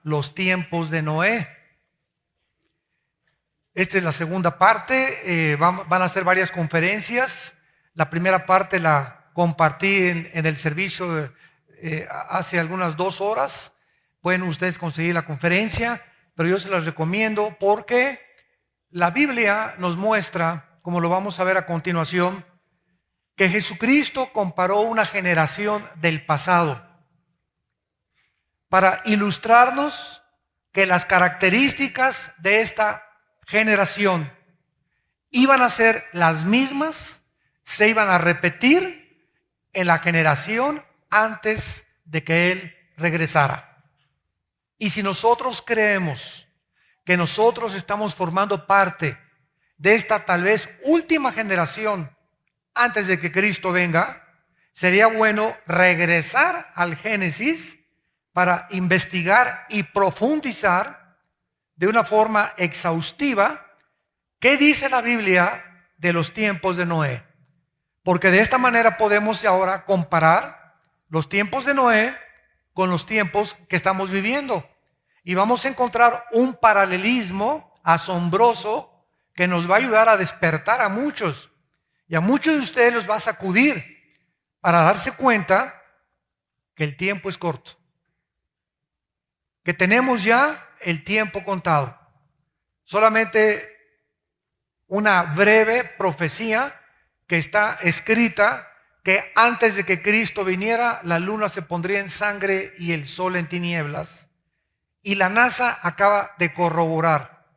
los tiempos de Noé. Esta es la segunda parte. Van a ser varias conferencias. La primera parte la compartí en el servicio hace algunas 2 horas. Pueden ustedes conseguir la conferencia, pero yo se las recomiendo porque la Biblia nos muestra, como lo vamos a ver a continuación, que Jesucristo comparó una generación del pasado para ilustrarnos que las características de esta generación iban a ser las mismas, se iban a repetir en la generación antes de que Él regresara. Y si nosotros creemos que nosotros estamos formando parte de esta tal vez última generación antes de que Cristo venga, sería bueno regresar al Génesis para investigar y profundizar de una forma exhaustiva qué dice la Biblia de los tiempos de Noé. Porque de esta manera podemos ahora comparar los tiempos de Noé con los tiempos que estamos viviendo. Y vamos a encontrar un paralelismo asombroso que nos va a ayudar a despertar a muchos. Y a muchos de ustedes los va a sacudir para darse cuenta que el tiempo es corto. Que tenemos ya el tiempo contado. Solamente una breve profecía que está escrita que antes de que Cristo viniera, la luna se pondría en sangre y el sol en tinieblas. Y la NASA acaba de corroborar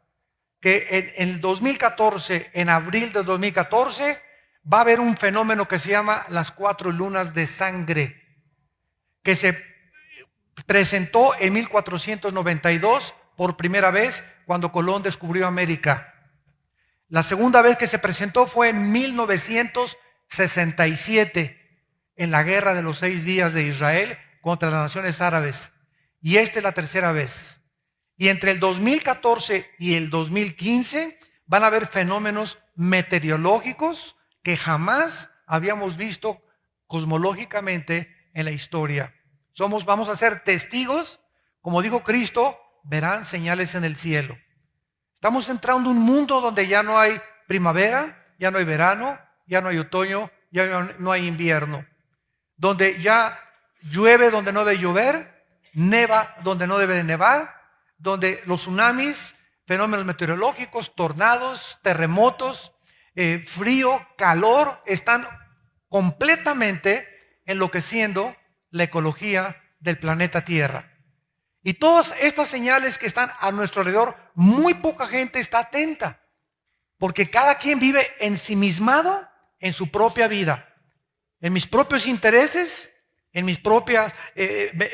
que en el 2014, en abril de 2014, va a haber un fenómeno que se llama las 4 lunas de sangre, que se presentó en 1492 por primera vez cuando Colón descubrió América. La segunda vez que se presentó fue en 1967, en la guerra de los 6 días de Israel contra las naciones árabes. Y esta es la tercera vez. Y entre el 2014 y el 2015 van a haber fenómenos meteorológicos que jamás habíamos visto cosmológicamente en la historia. Vamos a ser testigos, como dijo Cristo, verán señales en el cielo. Estamos entrando en un mundo donde ya no hay primavera, ya no hay verano, ya no hay otoño, ya no hay invierno. Donde ya llueve donde no debe llover, neva donde no debe de nevar, donde los tsunamis, fenómenos meteorológicos, tornados, terremotos, frío, calor, están completamente enloqueciendo la ecología del planeta Tierra. Y todas estas señales que están a nuestro alrededor, muy poca gente está atenta, porque cada quien vive ensimismado en su propia vida, en mis propios intereses, en mis propios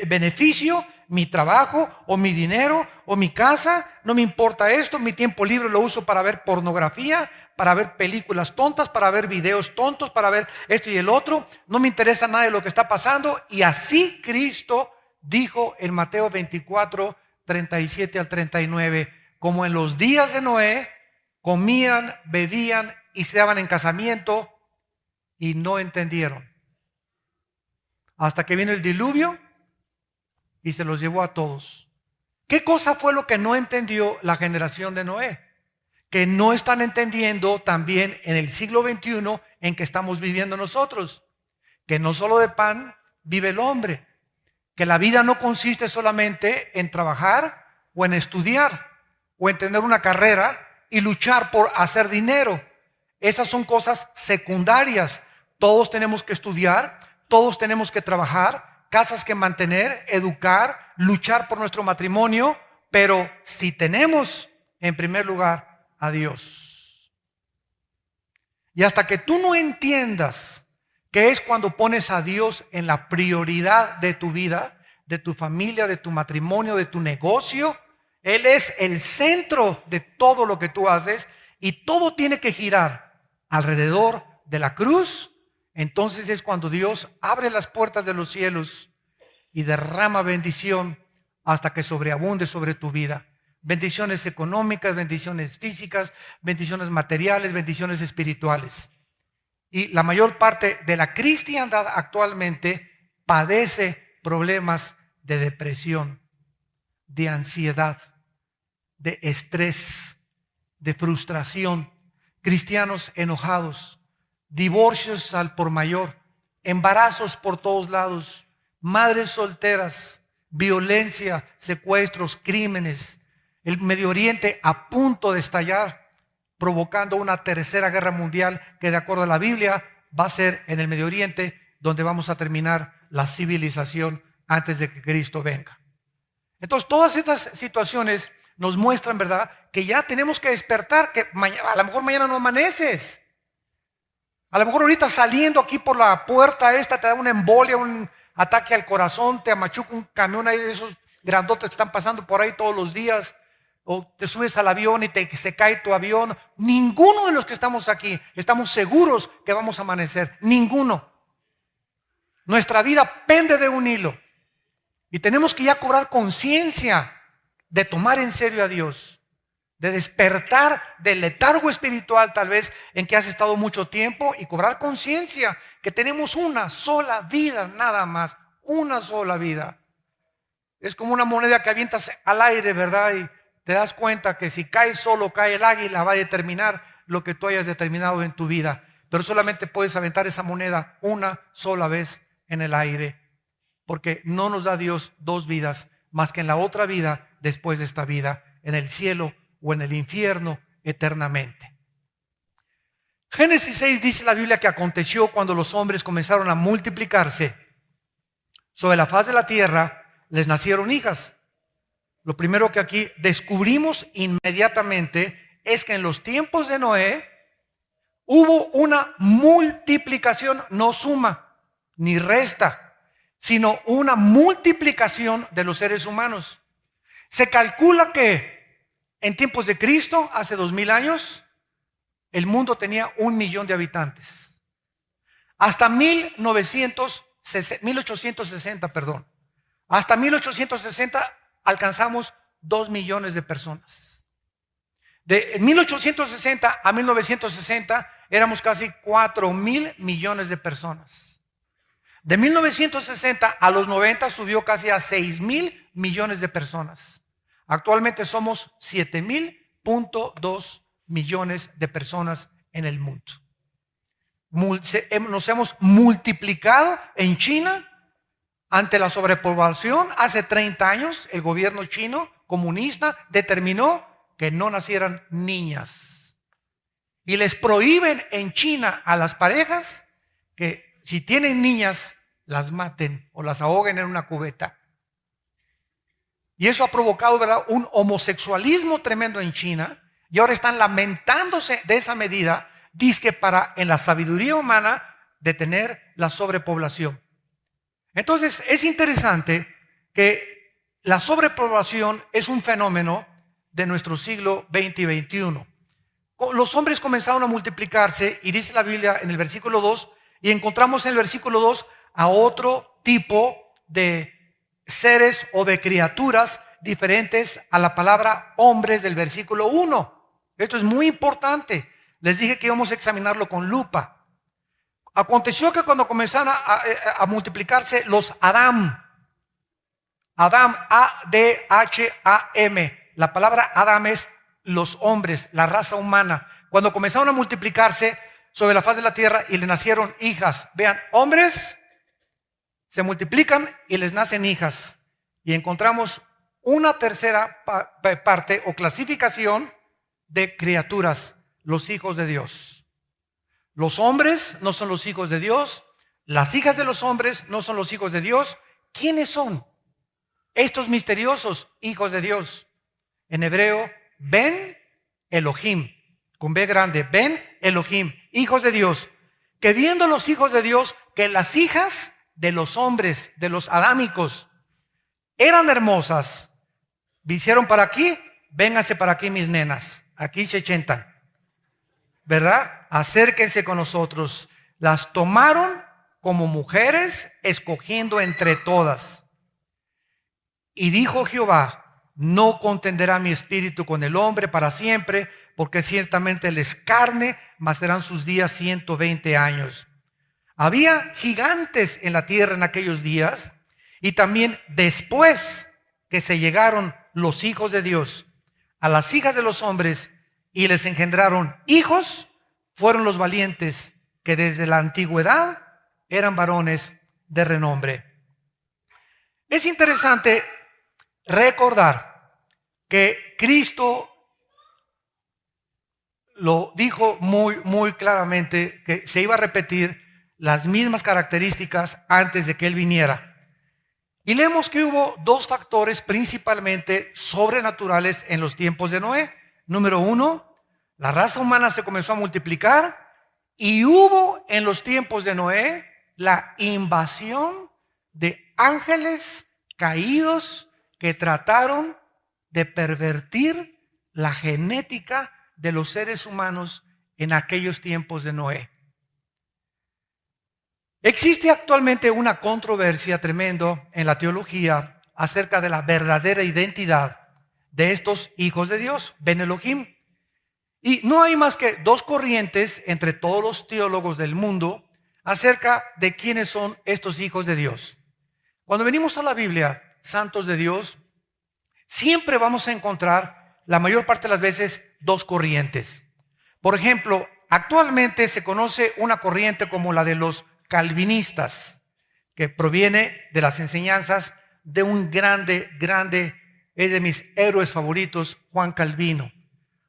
beneficios, mi trabajo o mi dinero o mi casa. No me importa esto, mi tiempo libre lo uso para ver pornografía, para ver películas tontas, para ver videos tontos, para ver esto y el otro. No me interesa nada de lo que está pasando. Y así Cristo dijo en Mateo 24, 37 al 39, como en los días de Noé, comían, bebían y se daban en casamiento y no entendieron. Hasta que vino el diluvio y se los llevó a todos. ¿Qué cosa fue lo que no entendió la generación de Noé? Que no están entendiendo también en el siglo XXI en que estamos viviendo nosotros. Que no solo de pan vive el hombre. Que la vida no consiste solamente en trabajar o en estudiar o en tener una carrera y luchar por hacer dinero. Esas son cosas secundarias. Todos tenemos que estudiar, todos tenemos que trabajar, casas que mantener, educar, luchar por nuestro matrimonio, pero si tenemos en primer lugar a Dios. Y hasta que tú no entiendas que es cuando pones a Dios en la prioridad de tu vida, de tu familia, de tu matrimonio, de tu negocio, Él es el centro de todo lo que tú haces y todo tiene que girar alrededor de la cruz. Entonces es cuando Dios abre las puertas de los cielos y derrama bendición hasta que sobreabunde sobre tu vida. Bendiciones económicas, bendiciones físicas, bendiciones materiales, bendiciones espirituales. Y la mayor parte de la cristiandad actualmente padece problemas de depresión. de ansiedad, de estrés, de frustración, cristianos enojados, divorcios al por mayor, embarazos por todos lados, madres solteras, violencia, secuestros, crímenes, el Medio Oriente a punto de estallar, provocando una tercera guerra mundial que, de acuerdo a la Biblia, va a ser en el Medio Oriente donde vamos a terminar la civilización antes de que Cristo venga. Entonces, todas estas situaciones nos muestran, ¿verdad?, que ya tenemos que despertar, que a lo mejor mañana no amaneces. A lo mejor ahorita saliendo aquí por la puerta esta te da una embolia, un ataque al corazón, te amachuca un camión ahí de esos grandotes que están pasando por ahí todos los días, o te subes al avión y se cae tu avión. Ninguno de los que estamos aquí estamos seguros que vamos a amanecer, ninguno. Nuestra vida pende de un hilo y tenemos que ya cobrar conciencia de tomar en serio a Dios, de despertar del letargo espiritual tal vez en que has estado mucho tiempo y cobrar conciencia que tenemos una sola vida, nada más, una sola vida. Es como una moneda que avientas al aire, ¿verdad? Y te das cuenta que si cae solo, cae el águila, va a determinar lo que tú hayas determinado en tu vida. Pero solamente puedes aventar esa moneda una sola vez en el aire, porque no nos da Dios dos vidas, más que en la otra vida, después de esta vida, en el cielo o en el infierno eternamente. Génesis 6 dice la Biblia que aconteció cuando los hombres comenzaron a multiplicarse sobre la faz de la tierra, les nacieron hijas. Lo primero que aquí descubrimos inmediatamente es que en los tiempos de Noé hubo una multiplicación, no suma ni resta, sino una multiplicación de los seres humanos. Se calcula que en tiempos de Cristo, hace 2000 años, el mundo tenía 1 millón de habitantes. Hasta 1860, hasta 1860 alcanzamos 2 millones de personas. De 1860 a 1960 éramos casi 4,000 millones de personas. De 1960 a los 90 subió casi a 6,000 millones de personas. Actualmente somos 7,000.2 millones de personas en el mundo. Nos hemos multiplicado en China ante la sobrepoblación. Hace 30 años el gobierno chino comunista determinó que no nacieran niñas. Y les prohíben en China a las parejas que si tienen niñas las maten o las ahoguen en una cubeta. Y eso ha provocado, ¿verdad?, un homosexualismo tremendo en China. Y ahora están lamentándose de esa medida, dizque para en la sabiduría humana detener la sobrepoblación. Entonces es interesante que la sobrepoblación es un fenómeno de nuestro siglo XX y XXI. Los hombres comenzaron a multiplicarse y dice la Biblia en el versículo 2, y encontramos en el versículo 2 a otro tipo de seres o de criaturas diferentes a la palabra hombres del versículo 1. Esto es muy importante. Les dije que íbamos a examinarlo con lupa. Aconteció que cuando comenzaron a multiplicarse los Adam, A-D-H-A-M, la palabra Adam es los hombres, la raza humana. Cuando comenzaron a multiplicarse sobre la faz de la tierra y le nacieron hijas, vean, hombres se multiplican y les nacen hijas. Y encontramos una tercera parte o clasificación de criaturas, los hijos de Dios. Los hombres no son los hijos de Dios, las hijas de los hombres no son los hijos de Dios. ¿Quiénes son estos misteriosos hijos de Dios? En hebreo, Ben Elohim, con B grande, Ben Elohim, hijos de Dios. Que viendo los hijos de Dios que las hijas de los hombres, de los adámicos, eran hermosas, vinieron para aquí, vénganse para aquí mis nenas, aquí se chentan, ¿verdad? Acérquense con nosotros. Las tomaron como mujeres, escogiendo entre todas. Y dijo Jehová, no contenderá mi espíritu con el hombre para siempre, porque ciertamente él es carne, mas serán sus días 120 años. Había gigantes en la tierra en aquellos días, y también después que se llegaron los hijos de Dios a las hijas de los hombres y les engendraron hijos, fueron los valientes que desde la antigüedad eran varones de renombre. Es interesante recordar que Cristo lo dijo muy claramente, que se iba a repetir las mismas características antes de que Él viniera. Y leemos que hubo dos factores principalmente sobrenaturales en los tiempos de Noé. Número uno, la raza humana se comenzó a multiplicar y hubo en los tiempos de Noé la invasión de ángeles caídos que trataron de pervertir la genética de los seres humanos en aquellos tiempos de Noé. Existe actualmente una controversia tremenda en la teología acerca de la verdadera identidad de estos hijos de Dios, Ben Elohim. Y no hay más que dos corrientes entre todos los teólogos del mundo acerca de quiénes son estos hijos de Dios. Cuando venimos a la Biblia, santos de Dios, siempre vamos a encontrar, la mayor parte de las veces, dos corrientes. Por ejemplo, actualmente se conoce una corriente como la de los calvinistas, que proviene de las enseñanzas de un grande, es de mis héroes favoritos, Juan Calvino.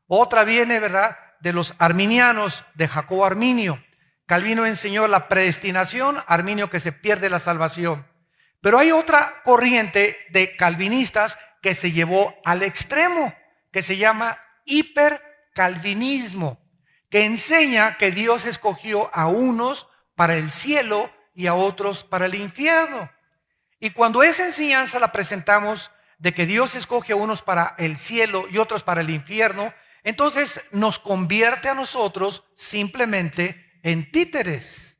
Otra viene, ¿verdad?, de los arminianos, de Jacobo Arminio. Calvino enseñó la predestinación, Arminio que se pierde la salvación. Pero hay otra corriente de calvinistas que se llevó al extremo, que se llama hipercalvinismo, que enseña que Dios escogió a unos para el cielo y a otros para el infierno. Y cuando esa enseñanza la presentamos de que Dios escoge a unos para el cielo y otros para el infierno, entonces nos convierte a nosotros simplemente en títeres.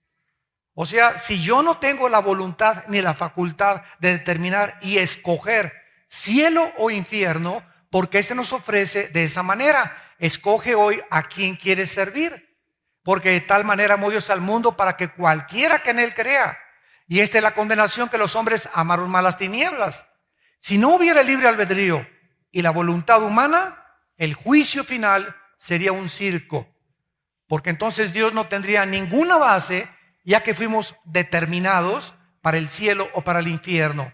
O sea, si yo no tengo la voluntad ni la facultad de determinar y escoger cielo o infierno, ¿por qué se nos ofrece de esa manera? Escoge hoy a quien quieres servir. Porque de tal manera amó Dios al mundo para que cualquiera que en él crea. Y esta es la condenación, que los hombres amaron más las tinieblas. Si no hubiera libre albedrío y la voluntad humana, el juicio final sería un circo. Porque entonces Dios no tendría ninguna base, ya que fuimos determinados para el cielo o para el infierno.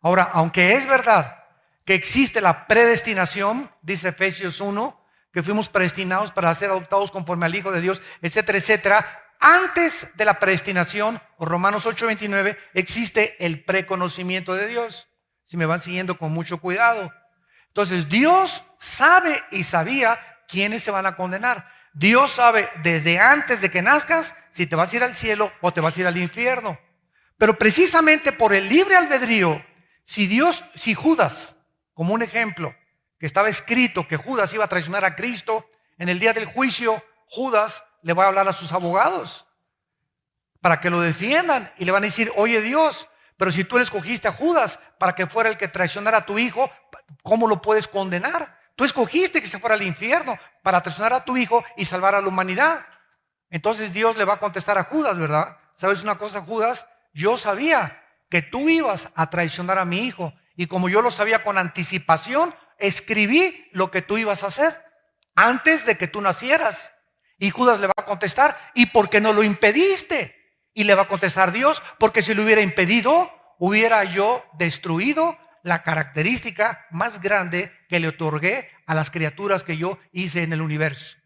Ahora, aunque es verdad que existe la predestinación, dice Efesios 1, que fuimos predestinados para ser adoptados conforme al Hijo de Dios, etcétera, etcétera. Antes de la predestinación, o Romanos 8:29, existe el preconocimiento de Dios. Si me van siguiendo con mucho cuidado. Entonces, Dios sabe y sabía quiénes se van a condenar. Dios sabe desde antes de que nazcas si te vas a ir al cielo o te vas a ir al infierno. Pero precisamente por el libre albedrío, si Judas, como un ejemplo, que estaba escrito que Judas iba a traicionar a Cristo, en el día del juicio, Judas le va a hablar a sus abogados para que lo defiendan y le van a decir: oye Dios, pero si tú le escogiste a Judas para que fuera el que traicionara a tu hijo, ¿cómo lo puedes condenar? Tú escogiste que se fuera al infierno para traicionar a tu hijo y salvar a la humanidad. Entonces Dios le va a contestar a Judas, ¿verdad? ¿Sabes una cosa, Judas? Yo sabía que tú ibas a traicionar a mi hijo, y como yo lo sabía con anticipación, escribí lo que tú ibas a hacer antes de que tú nacieras. Y Judas le va a contestar: ¿y por qué no lo impediste? Y le va a contestar Dios: porque si lo hubiera impedido, hubiera yo destruido la característica más grande que le otorgué a las criaturas que yo hice en el universo,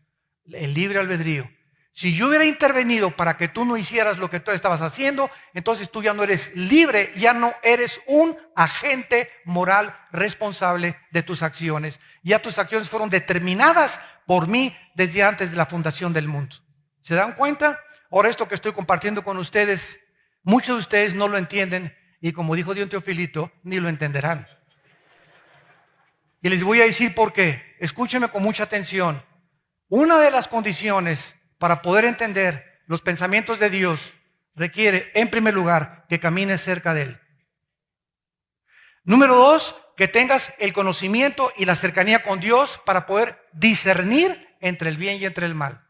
el libre albedrío. Si yo hubiera intervenido para que tú no hicieras lo que tú estabas haciendo, entonces tú ya no eres libre, ya no eres un agente moral responsable de tus acciones. Ya tus acciones fueron determinadas por mí desde antes de la fundación del mundo. ¿Se dan cuenta? Ahora, esto que estoy compartiendo con ustedes, muchos de ustedes no lo entienden, y como dijo Dion Teofilito, ni lo entenderán. Y les voy a decir por qué. Escúchenme con mucha atención. Una de las condiciones para poder entender los pensamientos de Dios requiere, en primer lugar, que camines cerca de Él. Número 2, que tengas el conocimiento y la cercanía con Dios para poder discernir entre el bien y entre el mal.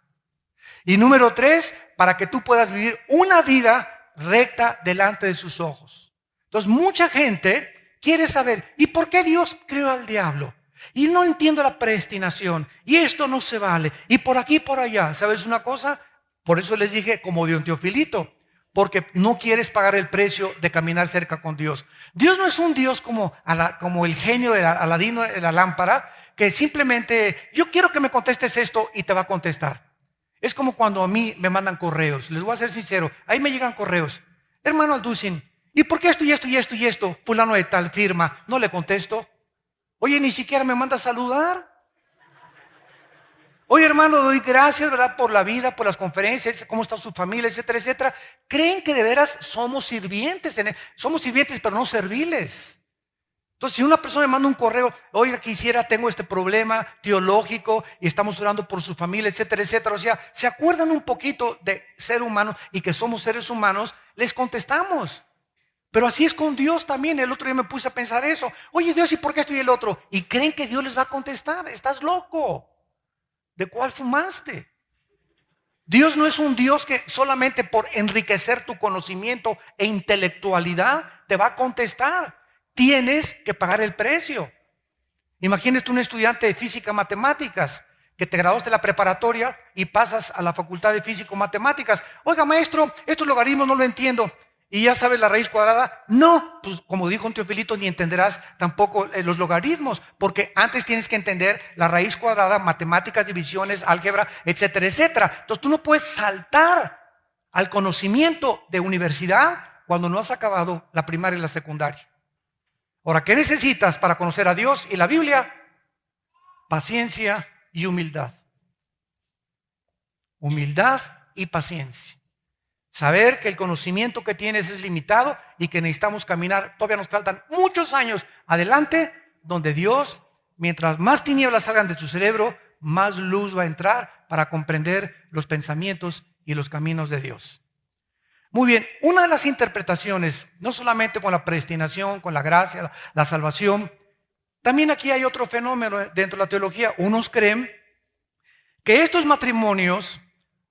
Y número 3, para que tú puedas vivir una vida recta delante de sus ojos. Entonces, mucha gente quiere saber, ¿y por qué Dios creó al diablo? Y no entiendo la predestinación, y esto no se vale, y por aquí y por allá. ¿Sabes una cosa? Por eso les dije, como dio un Teofilito, porque no quieres pagar el precio de caminar cerca con Dios. Dios no es un Dios como el genio de Aladino de la lámpara, que simplemente, yo quiero que me contestes esto y te va a contestar. Es como cuando a mí me mandan correos. Les voy a ser sincero, ahí me llegan correos. Hermano Alducin, ¿y por qué esto y esto y esto y esto? Fulano de tal firma, no le contesto. Oye, ni siquiera me manda a saludar. Oye, hermano, doy gracias, ¿verdad? Por la vida, por las conferencias, cómo está su familia, etcétera, etcétera. ¿Creen que de veras somos sirvientes? Somos sirvientes, pero no serviles. Entonces, si una persona me manda un correo, oiga, tengo este problema teológico y estamos orando por su familia, etcétera, etcétera. O sea, se acuerdan un poquito de ser humanos y que somos seres humanos, les contestamos. Pero así es con Dios también. El otro día me puse a pensar eso. Oye, Dios, ¿y por qué esto y el otro? Y creen que Dios les va a contestar. Estás loco. ¿De cuál fumaste? Dios no es un Dios que solamente por enriquecer tu conocimiento e intelectualidad te va a contestar. Tienes que pagar el precio. Imagínate un estudiante de física matemáticas que te graduaste de la preparatoria y pasas a la facultad de físico-matemáticas. Oiga, maestro, estos logaritmos no lo entiendo. ¿Y ya sabes la raíz cuadrada? No, pues como dijo un Teofilito, ni entenderás tampoco los logaritmos, porque antes tienes que entender la raíz cuadrada, matemáticas, divisiones, álgebra, etcétera, etcétera. Entonces tú no puedes saltar al conocimiento de universidad cuando no has acabado la primaria y la secundaria. Ahora, ¿qué necesitas para conocer a Dios y la Biblia? Paciencia y humildad. Humildad y paciencia. Saber que el conocimiento que tienes es limitado y que necesitamos caminar, todavía nos faltan muchos años adelante, donde Dios, mientras más tinieblas salgan de tu cerebro, más luz va a entrar para comprender los pensamientos y los caminos de Dios. Muy bien, una de las interpretaciones, no solamente con la predestinación, con la gracia, la salvación, también aquí hay otro fenómeno dentro de la teología. Unos creen que estos matrimonios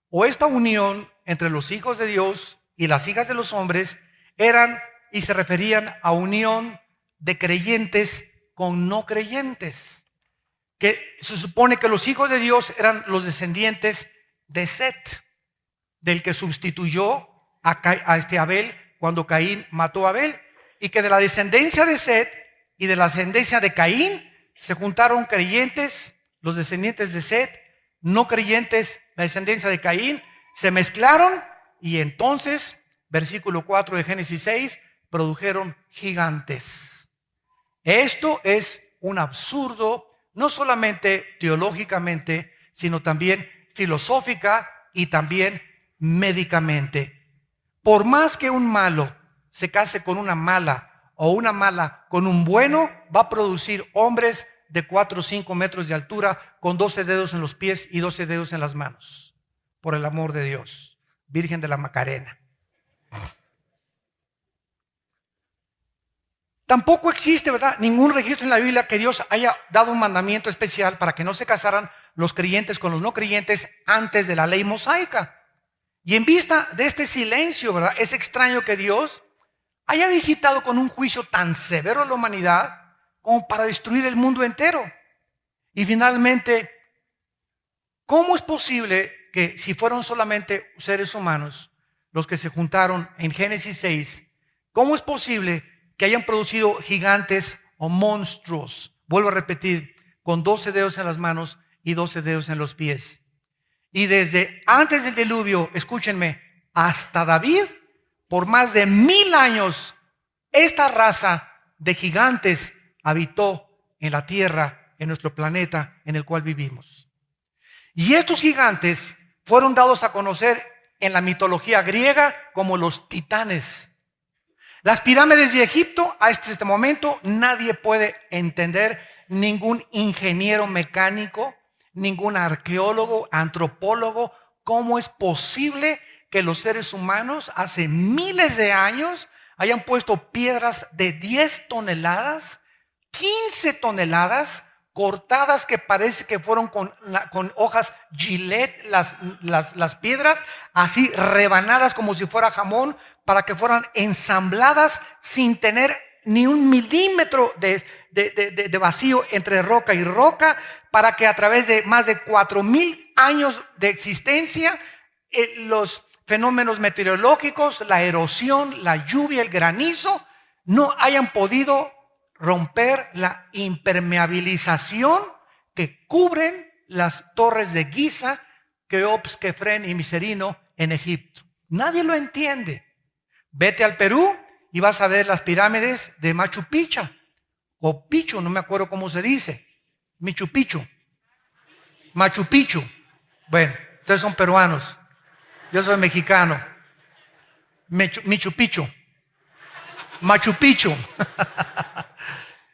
o esta unión entre los hijos de Dios y las hijas de los hombres eran y se referían a unión de creyentes con no creyentes. Que se supone que los hijos de Dios eran los descendientes de Set, del que sustituyó a este Abel cuando Caín mató a Abel, y que de la descendencia de Set y de la descendencia de Caín se juntaron creyentes, los descendientes de Set, no creyentes, la descendencia de Caín, se mezclaron y entonces, versículo 4 de Génesis 6, produjeron gigantes. Esto es un absurdo, no solamente teológicamente, sino también filosófica y también médicamente. Por más que un malo se case con una mala o una mala con un bueno, va a producir hombres de 4 o 5 metros de altura con 12 dedos en los pies y 12 dedos en las manos. Por el amor de Dios, Virgen de la Macarena. Tampoco existe, ¿verdad?, ningún registro en la Biblia que Dios haya dado un mandamiento especial para que no se casaran los creyentes con los no creyentes antes de la ley mosaica. Y en vista de este silencio, ¿verdad?, es extraño que Dios haya visitado con un juicio tan severo a la humanidad como para destruir el mundo entero. Y finalmente, ¿cómo es posible que si fueron solamente seres humanos los que se juntaron en Génesis 6, cómo es posible que hayan producido gigantes o monstruos? Vuelvo a repetir, con 12 dedos en las manos y 12 dedos en los pies. Y desde antes del diluvio, escúchenme, hasta David, por más de 1000 años, esta raza de gigantes habitó en la tierra, en nuestro planeta en el cual vivimos. Y estos gigantes fueron dados a conocer en la mitología griega como los titanes. Las pirámides de Egipto, a este momento nadie puede entender, ningún ingeniero mecánico, ningún arqueólogo, antropólogo, cómo es posible que los seres humanos hace miles de años hayan puesto piedras de 10 toneladas, 15 toneladas, cortadas que parece que fueron con hojas Gillette, las piedras, así rebanadas como si fuera jamón, para que fueran ensambladas sin tener ni un milímetro de vacío entre roca y roca, para que a través de más de 4,000 años de existencia, los fenómenos meteorológicos, la erosión, la lluvia, el granizo, no hayan podido romper la impermeabilización que cubren las torres de Giza, Keops, Kefren y Miserino en Egipto. Nadie lo entiende. Vete al Perú y vas a ver las pirámides de Machu Picchu, o Picchu, no me acuerdo cómo se dice. Machu Picchu. Machu Picchu. Bueno, ustedes son peruanos. Yo soy mexicano. Machu Picchu. Machu Picchu.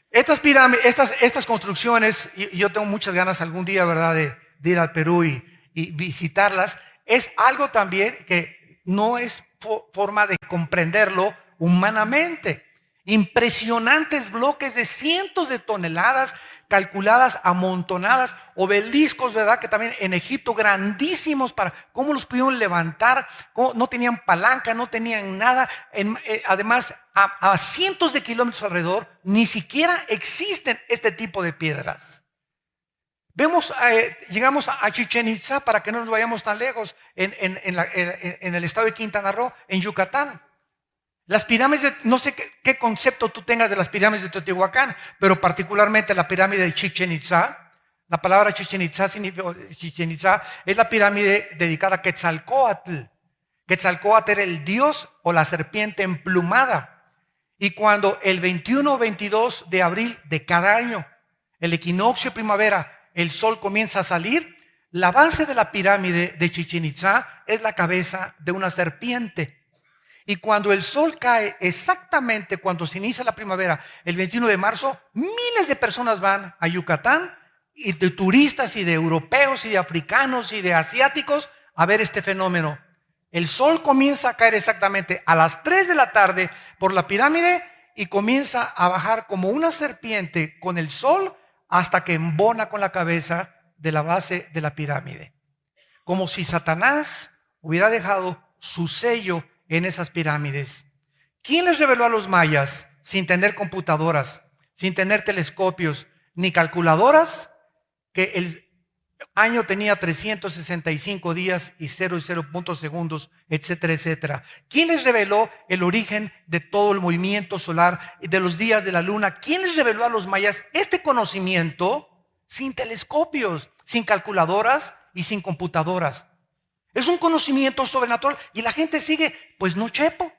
Estas pirámides, estas construcciones, y yo tengo muchas ganas algún día, ¿verdad?, de ir al Perú y visitarlas. Es algo también que no es forma de comprenderlo humanamente. Impresionantes bloques de cientos de toneladas calculadas, amontonadas, obeliscos, ¿verdad?, que también en Egipto grandísimos, para cómo los pudieron levantar, cómo no tenían palanca, no tenían nada. Además, a cientos de kilómetros alrededor, ni siquiera existen este tipo de piedras. Llegamos a Chichén Itzá, para que no nos vayamos tan lejos, en el estado de Quintana Roo, en Yucatán. Las pirámides, no sé qué concepto tú tengas de las pirámides de Teotihuacán, pero particularmente la pirámide de Chichén Itzá. La palabra Chichén Itzá es la pirámide dedicada a Quetzalcóatl. Quetzalcóatl era el dios o la serpiente emplumada. Y cuando el 21 o 22 de abril de cada año, el equinoccio de primavera, el sol comienza a salir, la base de la pirámide de Chichén Itzá es la cabeza de una serpiente. Y cuando el sol cae, exactamente cuando se inicia la primavera, el 21 de marzo, miles de personas van a Yucatán, y de turistas y de europeos y de africanos y de asiáticos, a ver este fenómeno. El sol comienza a caer exactamente a las 3 de la tarde por la pirámide y comienza a bajar como una serpiente con el sol hasta que embona con la cabeza de la base de la pirámide. Como si Satanás hubiera dejado su sello en esas pirámides. ¿Quién les reveló a los mayas, sin tener computadoras, sin tener telescopios ni calculadoras, que el año tenía 365 días y 0 y 0 segundos, etcétera, etcétera? ¿Quién les reveló el origen de todo el movimiento solar y de los días de la luna? ¿Quién les reveló a los mayas este conocimiento sin telescopios, sin calculadoras y sin computadoras? Es un conocimiento sobrenatural y la gente sigue, pues no chepo.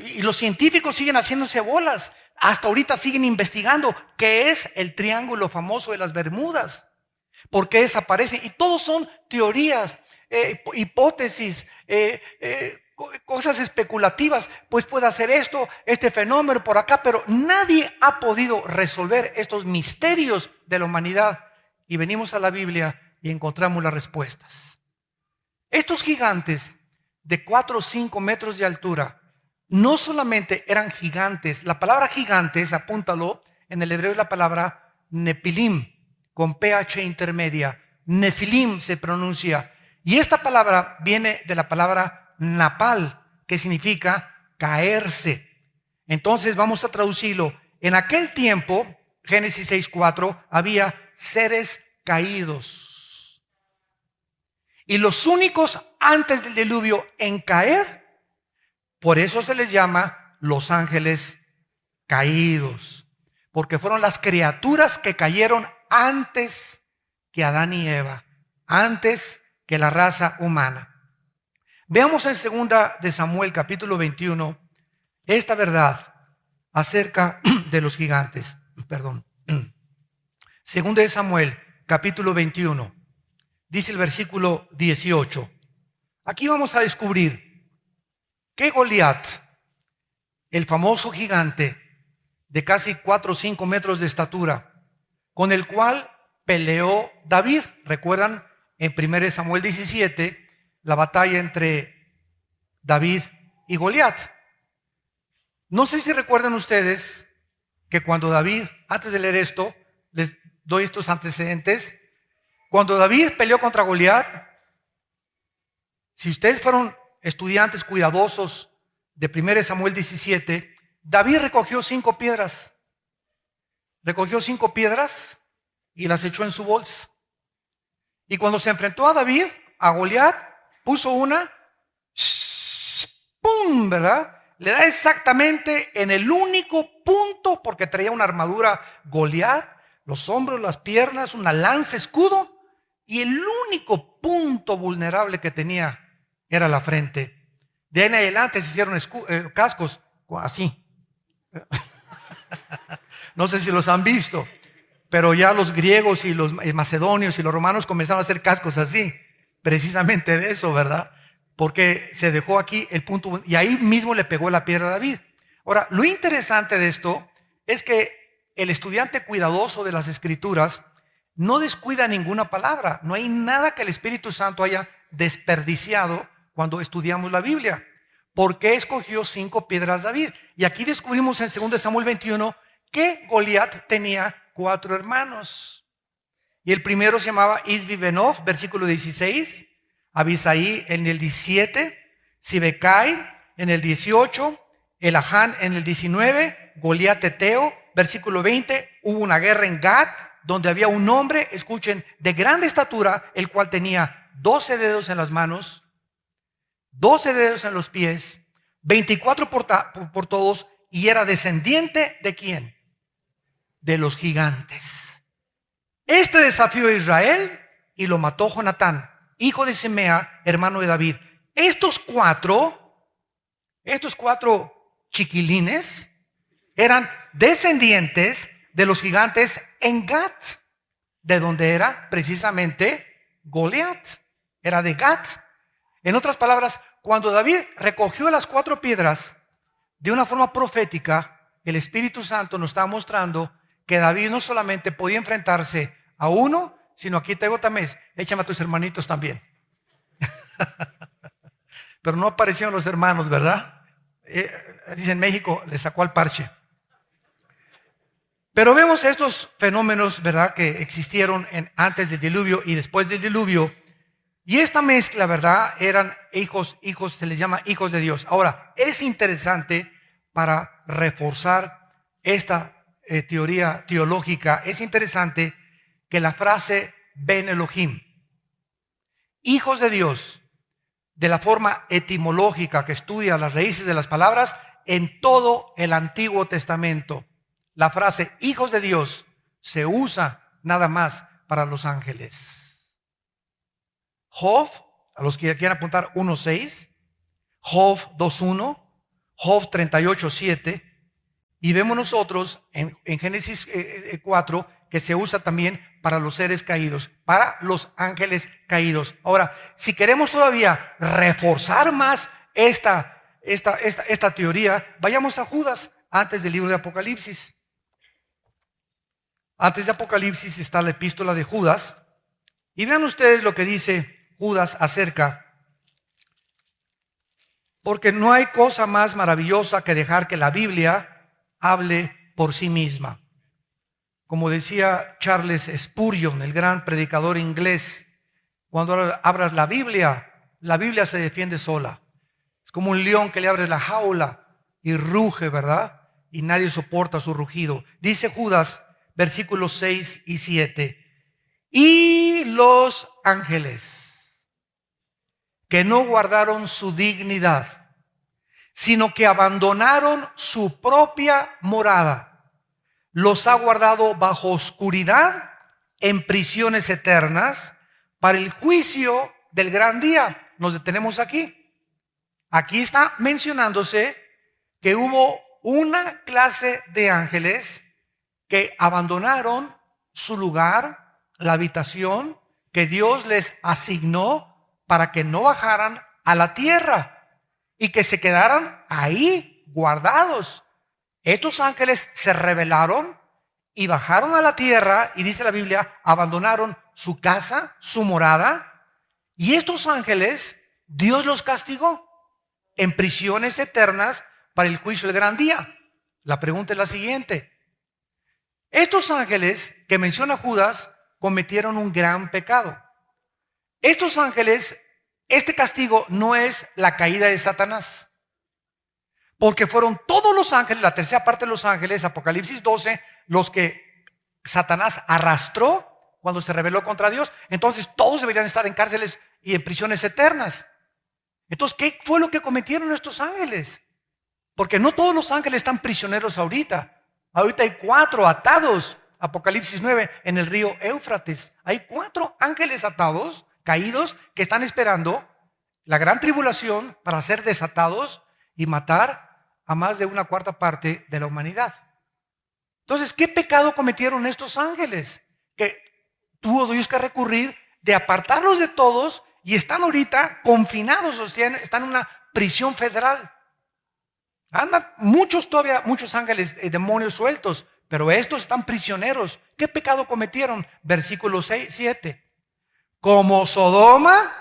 Y los científicos siguen haciéndose bolas. Hasta ahorita siguen investigando qué es el triángulo famoso de las Bermudas, por qué desaparece. Y todos son teorías, hipótesis, cosas especulativas. Pues puede hacer esto, este fenómeno por acá, pero nadie ha podido resolver estos misterios de la humanidad. Y venimos a la Biblia y encontramos las respuestas. Estos gigantes de 4 o 5 metros de altura no solamente eran gigantes. La palabra gigantes, apúntalo, en el hebreo es la palabra nepilim, con PH intermedia. Nefilim se pronuncia. Y esta palabra viene de la palabra napal, que significa caerse. Entonces vamos a traducirlo. En aquel tiempo, Génesis 6:4, había seres caídos. Y los únicos antes del diluvio en caer, por eso se les llama los ángeles caídos, porque fueron las criaturas que cayeron antes que Adán y Eva, antes que la raza humana. Veamos en 2 de Samuel capítulo 21 esta verdad acerca de los gigantes. 2 de Samuel capítulo 21. Dice el versículo 18. Aquí vamos a descubrir que Goliat, el famoso gigante de casi 4 o 5 metros de estatura, con el cual peleó David. ¿Recuerdan en 1 Samuel 17 la batalla entre David y Goliat? No sé si recuerdan ustedes que cuando David, antes de leer esto, les doy estos antecedentes. Cuando David peleó contra Goliat, si ustedes fueron estudiantes cuidadosos de 1 Samuel 17, David recogió 5 piedras. Recogió 5 piedras y las echó en su bolsa. Y cuando se enfrentó a David, a Goliat, puso una, ¡pum!, ¿verdad? Le da exactamente en el único punto, porque traía una armadura Goliat, los hombros, las piernas, una lanza, escudo, y el único punto vulnerable que tenía era la frente. De ahí en adelante se hicieron cascos así. No sé si los han visto, pero ya los griegos y los macedonios y los romanos comenzaron a hacer cascos así, precisamente de eso, ¿verdad? Porque se dejó aquí el punto, y ahí mismo le pegó la piedra a David. Ahora, lo interesante de esto es que el estudiante cuidadoso de las Escrituras no descuida ninguna palabra. No hay nada que el Espíritu Santo haya desperdiciado cuando estudiamos la Biblia. ¿Por qué escogió 5 piedras David? Y aquí descubrimos en 2 Samuel 21 que Goliat tenía 4 hermanos. Y el primero se llamaba Isbi-Benob, versículo 16. Abisaí en el 17, Sibecai en el 18, Elahán en el 19, Goliat Eteo, versículo 20. Hubo una guerra en Gat, donde había un hombre, escuchen, de grande estatura, el cual tenía 12 dedos en las manos, 12 dedos en los pies, 24 por todos, y era descendiente ¿de quién? De los gigantes. Este desafió a Israel y lo mató Jonatán, hijo de Simea, hermano de David. Estos cuatro chiquilines eran descendientes de los gigantes en Gat, de donde era precisamente Goliat. Era de Gat. En otras palabras, cuando David recogió las 4 piedras, de una forma profética, el Espíritu Santo nos está mostrando que David no solamente podía enfrentarse a uno, sino aquí tengo también, échame a tus hermanitos también. Pero no aparecieron los hermanos, ¿verdad? Dice en México, le sacó al parche. Pero vemos estos fenómenos, ¿verdad?, que existieron antes del diluvio y después del diluvio. Y esta mezcla, ¿verdad?, eran hijos, se les llama hijos de Dios. Ahora, es interesante para reforzar esta teoría teológica, es interesante que la frase Ben Elohim, hijos de Dios, de la forma etimológica que estudia las raíces de las palabras, en todo el Antiguo Testamento, la frase hijos de Dios se usa nada más para los ángeles. Job, a los que quieran apuntar, 1:6, Job 2:1, Job 38:7, y vemos nosotros en Génesis 4 que se usa también para los seres caídos, para los ángeles caídos. Ahora, si queremos todavía reforzar más esta teoría, vayamos a Judas antes del libro de Apocalipsis. Antes de Apocalipsis está la epístola de Judas, y vean ustedes lo que dice Judas acerca, porque no hay cosa más maravillosa que dejar que la Biblia hable por sí misma. Como decía Charles Spurgeon, el gran predicador inglés, cuando abras la Biblia se defiende sola. Es como un león que le abres la jaula y ruge, ¿verdad? Y nadie soporta su rugido. Dice Judas, versículos 6 y 7. Y los ángeles que no guardaron su dignidad, sino que abandonaron su propia morada, los ha guardado bajo oscuridad en prisiones eternas para el juicio del gran día. Nos detenemos aquí. Aquí está mencionándose que hubo una clase de ángeles que abandonaron su lugar, la habitación que Dios les asignó para que no bajaran a la tierra y que se quedaran ahí guardados. Estos ángeles se rebelaron y bajaron a la tierra, y dice la Biblia, abandonaron su casa, su morada, y estos ángeles Dios los castigó en prisiones eternas para el juicio del gran día. La pregunta es la siguiente: estos ángeles que menciona Judas cometieron un gran pecado. Estos ángeles, este castigo no es la caída de Satanás, Porque fueron todos los ángeles, la tercera parte de los ángeles, Apocalipsis 12, los que Satanás arrastró cuando se rebeló contra Dios. Entonces todos deberían estar en cárceles y en prisiones eternas. Entonces, ¿qué fue lo que cometieron estos ángeles? Porque no todos los ángeles están prisioneros ahorita. Ahorita hay 4 atados, Apocalipsis 9, en el río Éufrates. Hay 4 ángeles atados, caídos, que están esperando la gran tribulación para ser desatados y matar a más de 1/4 parte de la humanidad. Entonces, ¿qué pecado cometieron estos ángeles? Que tuvo Dios que recurrir de apartarlos de todos y están ahorita confinados, o sea, están en una prisión federal. Andan muchos todavía, muchos ángeles, demonios sueltos, pero estos están prisioneros. ¿Qué pecado cometieron? Versículo 7. Como Sodoma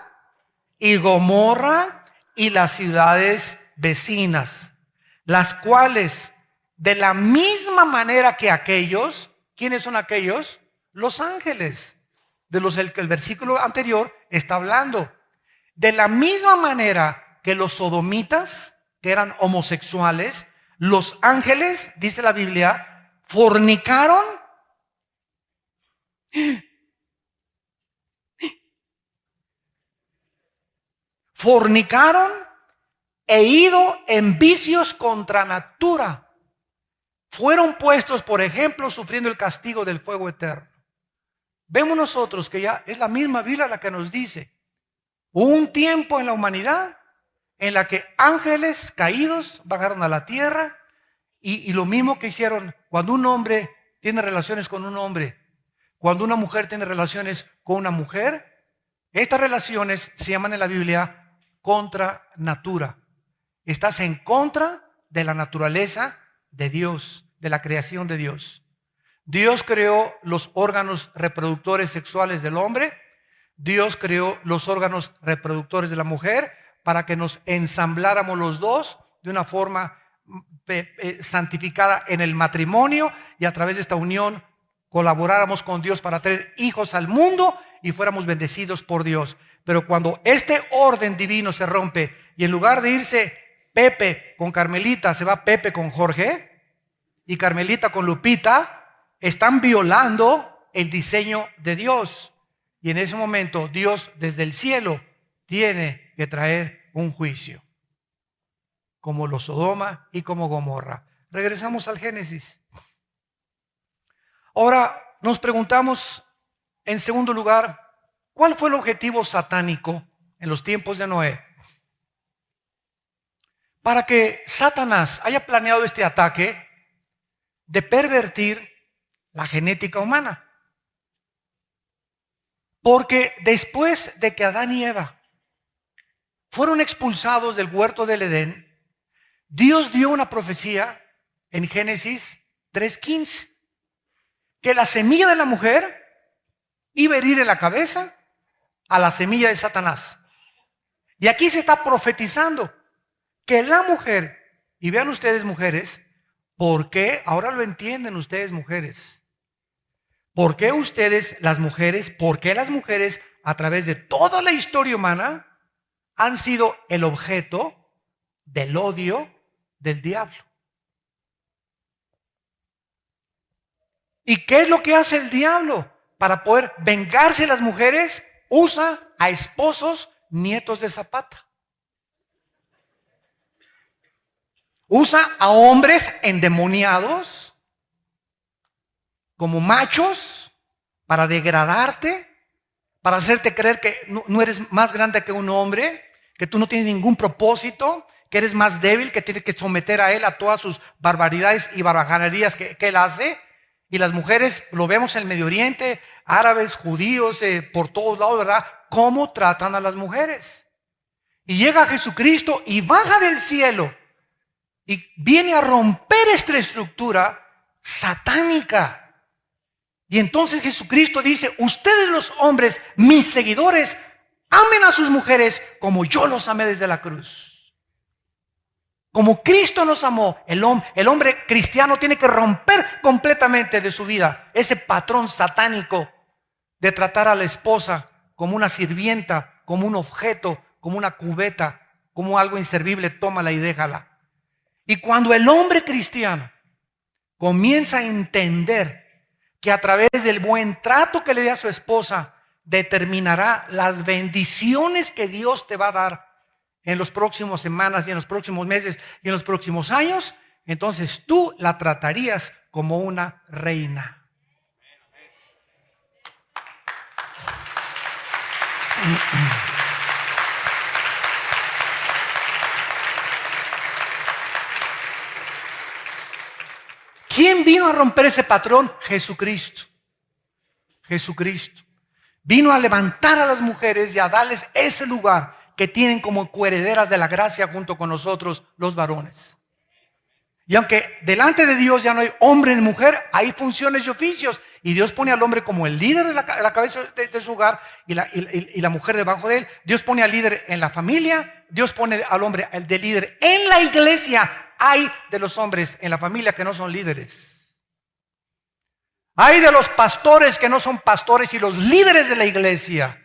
y Gomorra y las ciudades vecinas, las cuales de la misma manera que aquellos, ¿quiénes son aquellos? Los ángeles, de los que el versículo anterior está hablando. De la misma manera que los sodomitas, que eran homosexuales, los ángeles, dice la Biblia, fornicaron e ido en vicios contra natura. Fueron puestos, por ejemplo, sufriendo el castigo del fuego eterno. Vemos nosotros que ya es la misma Biblia la que nos dice, hubo un tiempo en la humanidad en la que ángeles caídos bajaron a la tierra y lo mismo que hicieron cuando un hombre tiene relaciones con un hombre, cuando una mujer tiene relaciones con una mujer, estas relaciones se llaman en la Biblia contra natura. Estás en contra de la naturaleza de Dios, de la creación de Dios. Dios creó los órganos reproductores sexuales del hombre, Dios creó los órganos reproductores de la mujer para que nos ensambláramos los dos de una forma santificada en el matrimonio y a través de esta unión colaboráramos con Dios para traer hijos al mundo y fuéramos bendecidos por Dios. Pero cuando este orden divino se rompe y en lugar de irse Pepe con Carmelita, se va Pepe con Jorge y Carmelita con Lupita, están violando el diseño de Dios. Y en ese momento Dios desde el cielo tiene que traer un juicio, como los Sodoma y como Gomorra. Regresamos al Génesis. Ahora nos preguntamos, en segundo lugar, ¿cuál fue el objetivo satánico en los tiempos de Noé? Para que Satanás haya planeado este ataque de pervertir la genética humana. Porque después de que Adán y Eva fueron expulsados del huerto del Edén, Dios dio una profecía en Génesis 3:15, que la semilla de la mujer iba a herir en la cabeza a la semilla de Satanás. Y aquí se está profetizando que la mujer, y vean ustedes mujeres, ¿por qué? Ahora lo entienden ustedes mujeres. ¿Por qué ustedes, las mujeres, por qué las mujeres a través de toda la historia humana han sido el objeto del odio del diablo? ¿Y qué es lo que hace el diablo? Para poder vengarse de las mujeres, usa a esposos nietos de Zapata. Usa a hombres endemoniados como machos para degradarte, para hacerte creer que no eres más grande que un hombre, que tú no tienes ningún propósito, que eres más débil, que tienes que someter a él a todas sus barbaridades y barbajanerías que él hace. Y las mujeres, lo vemos en el Medio Oriente, árabes, judíos, por todos lados, ¿verdad? ¿Cómo tratan a las mujeres? Y llega Jesucristo y baja del cielo y viene a romper esta estructura satánica. Y entonces Jesucristo dice, ustedes los hombres, mis seguidores, amen a sus mujeres como yo los amé desde la cruz. Como Cristo nos amó, el hombre cristiano tiene que romper completamente de su vida ese patrón satánico de tratar a la esposa como una sirvienta, como un objeto, como una cubeta, como algo inservible, tómala y déjala. Y cuando el hombre cristiano comienza a entender que a través del buen trato que le dé a su esposa determinará las bendiciones que Dios te va a dar en las próximas semanas y en los próximos meses y en los próximos años, entonces tú la tratarías como una reina. ¿Quién vino a romper ese patrón? Jesucristo. Jesucristo. Vino a levantar a las mujeres y a darles ese lugar que tienen como coherederas de la gracia junto con nosotros los varones. Y aunque delante de Dios ya no hay hombre ni mujer, hay funciones y oficios. Y Dios pone al hombre como el líder de la cabeza de su hogar y la mujer debajo de él. Dios pone al líder en la familia. Dios pone al hombre de líder en la iglesia. Hay de los hombres en la familia que no son líderes. Hay de los pastores que no son pastores y los líderes de la iglesia.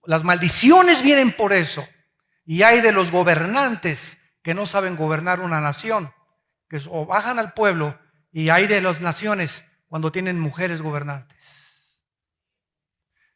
Las maldiciones vienen por eso. Y hay de los gobernantes que no saben gobernar una nación, que o bajan al pueblo, y hay de las naciones cuando tienen mujeres gobernantes.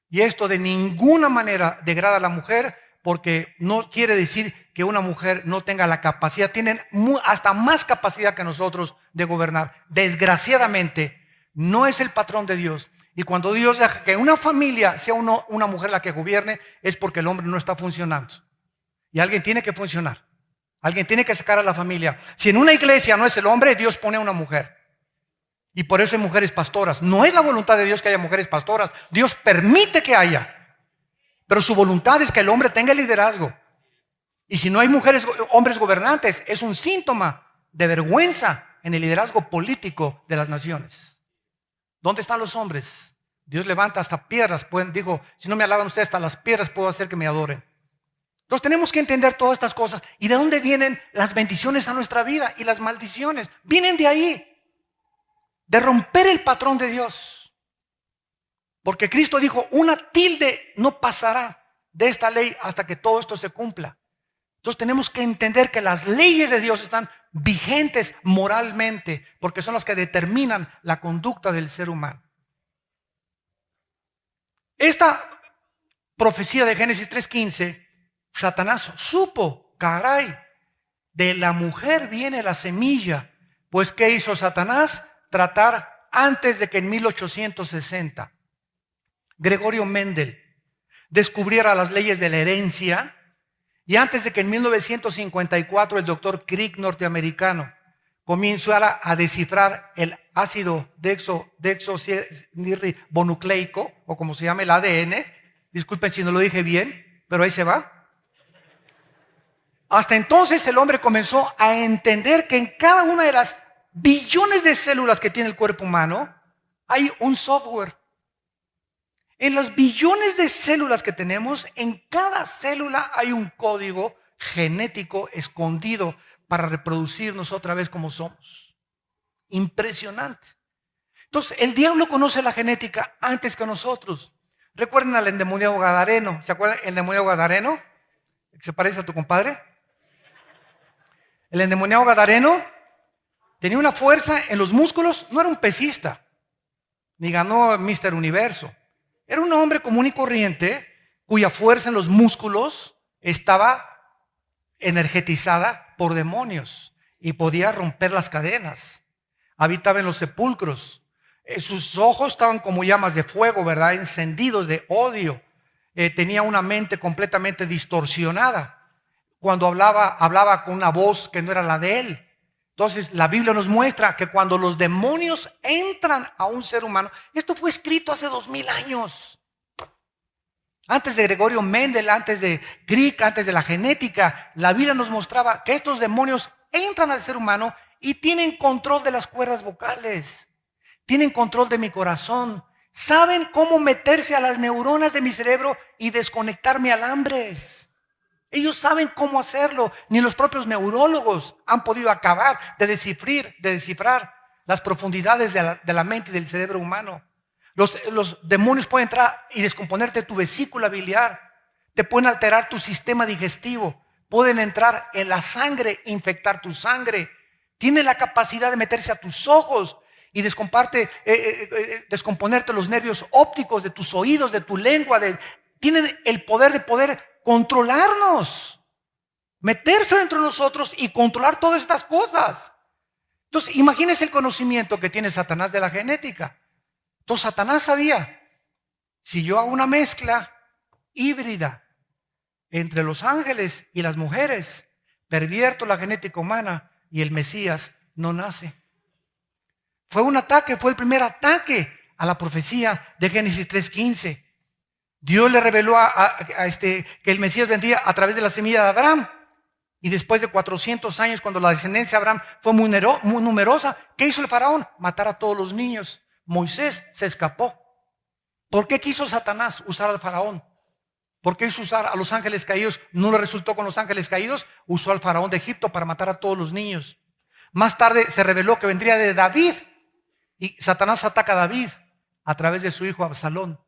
Y esto de ninguna manera degrada a la mujer, porque no quiere decir que una mujer no tenga la capacidad. Tienen hasta más capacidad que nosotros de gobernar. Desgraciadamente, no es el patrón de Dios. Y cuando Dios deja que una familia sea una mujer la que gobierne, es porque el hombre no está funcionando. Y alguien tiene que funcionar. Alguien tiene que sacar a la familia. Si en una iglesia no es el hombre, Dios pone a una mujer. Y por eso hay mujeres pastoras. No es la voluntad de Dios que haya mujeres pastoras. Dios permite que haya. Pero su voluntad es que el hombre tenga liderazgo. Y si no hay hombres gobernantes, es un síntoma de vergüenza en el liderazgo político de las naciones. ¿Dónde están los hombres? Dios levanta hasta piedras. Dijo, si no me alaban ustedes, hasta las piedras puedo hacer que me adoren. Entonces tenemos que entender todas estas cosas. ¿Y de dónde vienen las bendiciones a nuestra vida y las maldiciones? Vienen de ahí, de romper el patrón de Dios. Porque Cristo dijo, una tilde no pasará de esta ley hasta que todo esto se cumpla. Entonces tenemos que entender que las leyes de Dios están vigentes moralmente, porque son las que determinan la conducta del ser humano. Esta profecía de Génesis 3:15, Satanás supo, caray, de la mujer viene la semilla. Pues ¿qué hizo Satanás? Tratar antes de que en 1860 Gregorio Mendel descubriera las leyes de la herencia, y antes de que en 1954 el doctor Crick norteamericano comenzara a descifrar el ácido desoxirribonucleico, o como se llama el ADN, disculpen si no lo dije bien, pero ahí se va. Hasta entonces el hombre comenzó a entender que en cada una de las billones de células que tiene el cuerpo humano hay un software. En los billones de células que tenemos, en cada célula hay un código genético escondido para reproducirnos otra vez como somos. Impresionante. Entonces, el diablo conoce la genética antes que nosotros. Recuerden al endemoniado gadareno. ¿Se acuerdan el endemoniado gadareno? ¿Que se parece a tu compadre? El endemoniado gadareno tenía una fuerza en los músculos. No era un pesista, ni ganó Mr. Universo. Era un hombre común y corriente cuya fuerza en los músculos estaba energetizada por demonios y podía romper las cadenas. Habitaba en los sepulcros. Sus ojos estaban como llamas de fuego, ¿verdad? Encendidos de odio. Tenía una mente completamente distorsionada. Cuando hablaba con una voz que no era la de él. Entonces la Biblia nos muestra que cuando los demonios entran a un ser humano, esto fue escrito hace 2000 años. Antes de Gregorio Mendel, antes de Crick, antes de la genética, la Biblia nos mostraba que estos demonios entran al ser humano y tienen control de las cuerdas vocales, tienen control de mi corazón, saben cómo meterse a las neuronas de mi cerebro y desconectarme alambres. Ellos saben cómo hacerlo. Ni los propios neurólogos han podido acabar de descifrar las profundidades de la mente y del cerebro humano. Los demonios pueden entrar y descomponerte tu vesícula biliar. Te pueden alterar tu sistema digestivo. pueden entrar en la sangre, infectar tu sangre. Tienen la capacidad de meterse a tus ojos y descomponerte los nervios ópticos de tus oídos, de tu lengua. Tienen el poder de poder controlarnos, meterse dentro de nosotros y controlar todas estas cosas. Entonces, imagínense el conocimiento que tiene Satanás de la genética. Entonces, Satanás sabía, si yo hago una mezcla híbrida entre los ángeles y las mujeres, pervierto la genética humana y el Mesías no nace. Fue un ataque, fue el primer ataque a la profecía de Génesis 3:15. Dios le reveló que el Mesías vendría a través de la semilla de Abraham. Y después de 400 años, cuando la descendencia de Abraham fue muy numerosa, ¿qué hizo el faraón? Matar a todos los niños. Moisés se escapó. ¿Por qué quiso Satanás usar al faraón? ¿Por qué hizo usar a los ángeles caídos? No le resultó con los ángeles caídos. Usó al faraón de Egipto para matar a todos los niños. Más tarde se reveló que vendría de David. Y Satanás ataca a David a través de su hijo Absalón.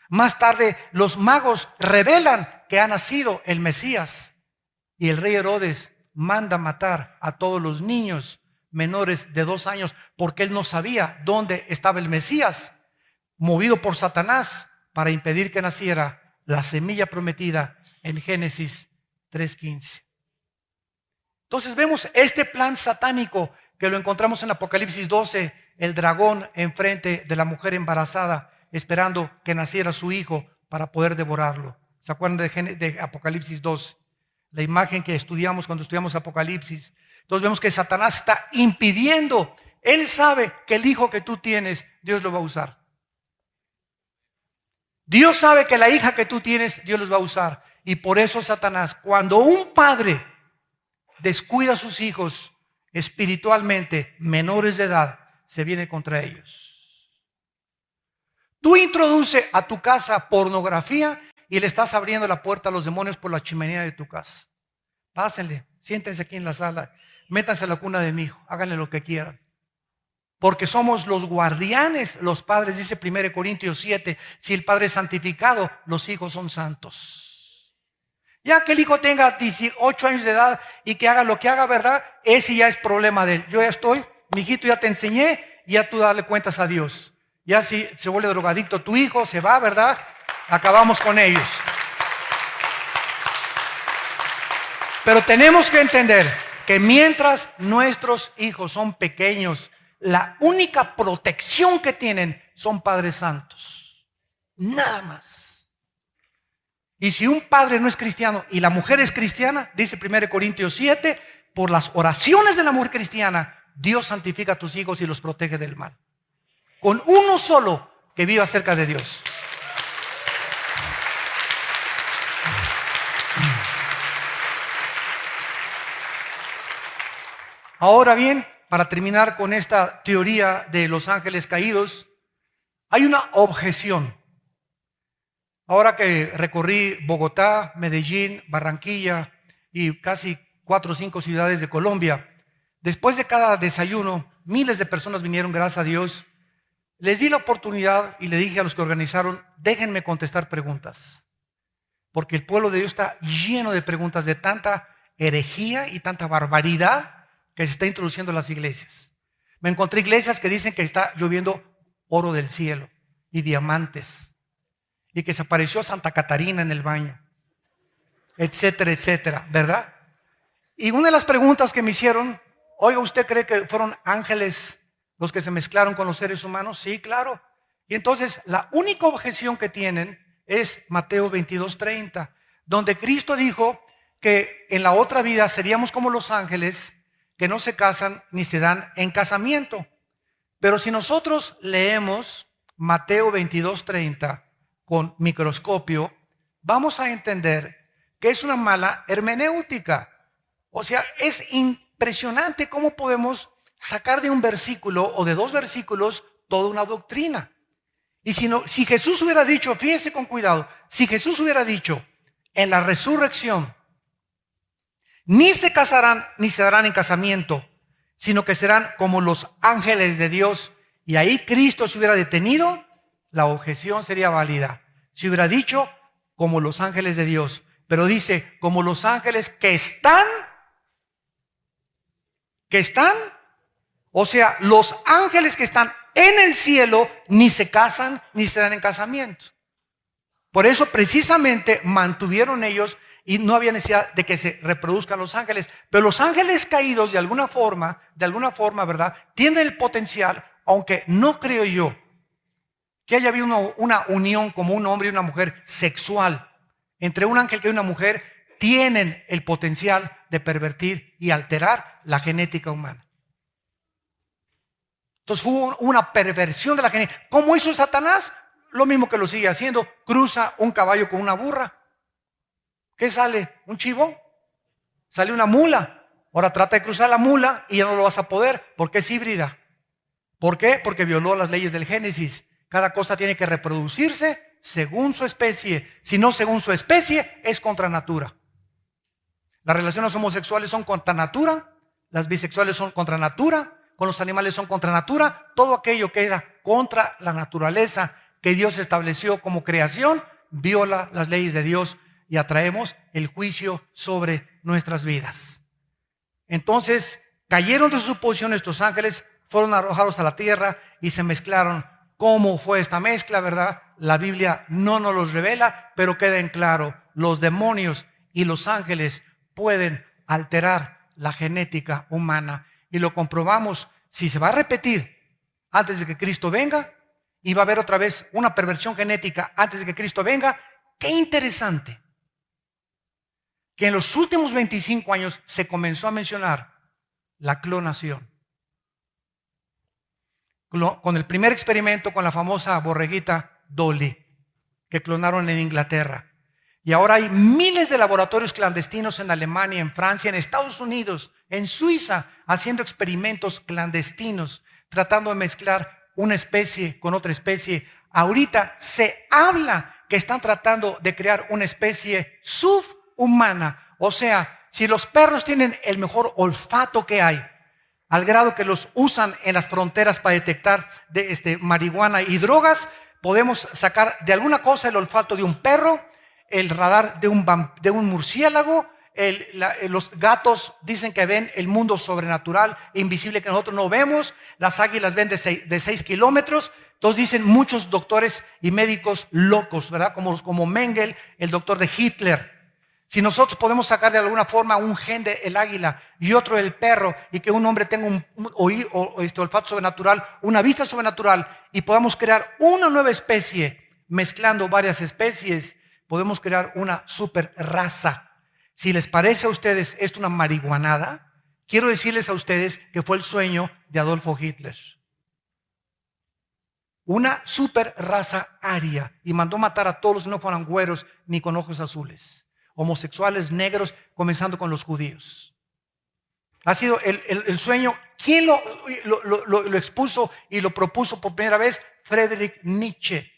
Más tarde los magos revelan que ha nacido el Mesías. Y el rey Herodes manda matar a todos los niños menores de 2 años porque él no sabía dónde estaba el Mesías, movido por Satanás para impedir que naciera la semilla prometida en Génesis 3:15. Entonces vemos este plan satánico que lo encontramos en Apocalipsis 12, el dragón enfrente de la mujer embarazada, esperando que naciera su hijo para poder devorarlo. ¿Se acuerdan de Apocalipsis 12? La imagen que estudiamos cuando estudiamos Apocalipsis. Entonces vemos que Satanás está impidiendo. Él sabe que el hijo que tú tienes, Dios lo va a usar. Dios sabe que la hija que tú tienes, Dios los va a usar. Y por eso Satanás, cuando un padre descuida a sus hijos espiritualmente, menores de edad, se viene contra ellos. Tú introduces a tu casa pornografía y le estás abriendo la puerta a los demonios por la chimenea de tu casa. Pásenle, siéntense aquí en la sala, métanse a la cuna de mi hijo, háganle lo que quieran. Porque somos los guardianes, los padres, dice 1 Corintios 7, si el padre es santificado, los hijos son santos. Ya que el hijo tenga 18 años de edad y que haga lo que haga, ¿verdad? Ese ya es problema de él. Yo ya estoy, mi hijito, ya te enseñé, ya tú darle cuentas a Dios. Ya si se vuelve drogadicto tu hijo, se va, ¿verdad? Acabamos con ellos. Pero tenemos que entender que mientras nuestros hijos son pequeños, la única protección que tienen son padres santos. Nada más. Y si un padre no es cristiano y la mujer es cristiana, dice 1 Corintios 7, por las oraciones de la mujer cristiana, Dios santifica a tus hijos y los protege del mal. Con uno solo que viva cerca de Dios. Ahora bien, para terminar con esta teoría de los ángeles caídos, hay una objeción. Ahora que recorrí Bogotá, Medellín, Barranquilla y casi 4 o 5 ciudades de Colombia, después de cada desayuno, miles de personas vinieron, gracias a Dios. Les di la oportunidad y le dije a los que organizaron, déjenme contestar preguntas. Porque el pueblo de Dios está lleno de preguntas, de tanta herejía y tanta barbaridad que se está introduciendo en las iglesias. Me encontré iglesias que dicen que está lloviendo oro del cielo y diamantes, y que se apareció Santa Catarina en el baño, etcétera, etcétera, ¿verdad? Y una de las preguntas que me hicieron, oiga, ¿usted cree que fueron ángeles los que se mezclaron con los seres humanos? Sí, claro. Y entonces la única objeción que tienen es Mateo 22:30, donde Cristo dijo que en la otra vida seríamos como los ángeles, que no se casan ni se dan en casamiento. Pero si nosotros leemos Mateo 22:30 con microscopio, vamos a entender que es una mala hermenéutica. O sea, es impresionante cómo podemos sacar de un versículo o de 2 versículos toda una doctrina. Y si Jesús hubiera dicho, fíjese con cuidado, si Jesús hubiera dicho en la resurrección, ni se casarán ni se darán en casamiento, sino que serán como los ángeles de Dios, y ahí Cristo se hubiera detenido, la objeción sería válida. Si hubiera dicho como los ángeles de Dios, Pero dice, como los ángeles que están, o sea, los ángeles que están en el cielo ni se casan ni se dan en casamiento. Por eso precisamente mantuvieron ellos y no había necesidad de que se reproduzcan los ángeles. Pero los ángeles caídos de alguna forma, ¿verdad? Tienen el potencial, aunque no creo yo que haya habido una unión como un hombre y una mujer sexual entre un ángel y una mujer, tienen el potencial de pervertir y alterar la genética humana. Entonces hubo una perversión de la genética. ¿Cómo hizo Satanás? Lo mismo que lo sigue haciendo. Cruza un caballo con una burra. ¿Qué sale? ¿Un chivo? Sale una mula. Ahora trata de cruzar la mula y ya no lo vas a poder porque es híbrida. ¿Por qué? Porque violó las leyes del Génesis. Cada cosa tiene que reproducirse según su especie. Si no según su especie, es contra natura. Las relaciones homosexuales son contra natura. Las bisexuales son contra natura. Con los animales son contra natura. Todo aquello que era contra la naturaleza que Dios estableció como creación, viola las leyes de Dios y atraemos el juicio sobre nuestras vidas. Entonces, cayeron de su posición estos ángeles, fueron arrojados a la tierra y se mezclaron. ¿Cómo fue esta mezcla, verdad? La Biblia no nos los revela, pero queda en claro, los demonios y los ángeles pueden alterar la genética humana. Y lo comprobamos, si se va a repetir antes de que Cristo venga, y va a haber otra vez una perversión genética antes de que Cristo venga. Qué interesante que en los últimos 25 años se comenzó a mencionar la clonación. Con el primer experimento con la famosa borreguita Dolly, que clonaron en Inglaterra. Y ahora hay miles de laboratorios clandestinos en Alemania, en Francia, en Estados Unidos, en Suiza, haciendo experimentos clandestinos, tratando de mezclar una especie con otra especie. Ahorita se habla que están tratando de crear una especie subhumana. O sea, si los perros tienen el mejor olfato que hay, al grado que los usan en las fronteras para detectar marihuana y drogas, podemos sacar de alguna cosa el olfato de un perro, el radar de un murciélago. Los gatos dicen que ven el mundo sobrenatural, invisible, que nosotros no vemos. Las águilas ven de 6 kilómetros. Entonces dicen muchos doctores y médicos locos, ¿verdad? Como Mengele, el doctor de Hitler. Si nosotros podemos sacar de alguna forma un gen del águila y otro del perro, y que un hombre tenga un olfato sobrenatural, una vista sobrenatural, y podamos crear una nueva especie mezclando varias especies, podemos crear una super raza. Si les parece a ustedes esto una marihuanada, quiero decirles a ustedes que fue el sueño de Adolfo Hitler. Una super raza aria, y mandó matar a todos los que no fueran güeros ni con ojos azules, homosexuales, negros, comenzando con los judíos. Ha sido el sueño. ¿Quién lo expuso y lo propuso por primera vez? Friedrich Nietzsche,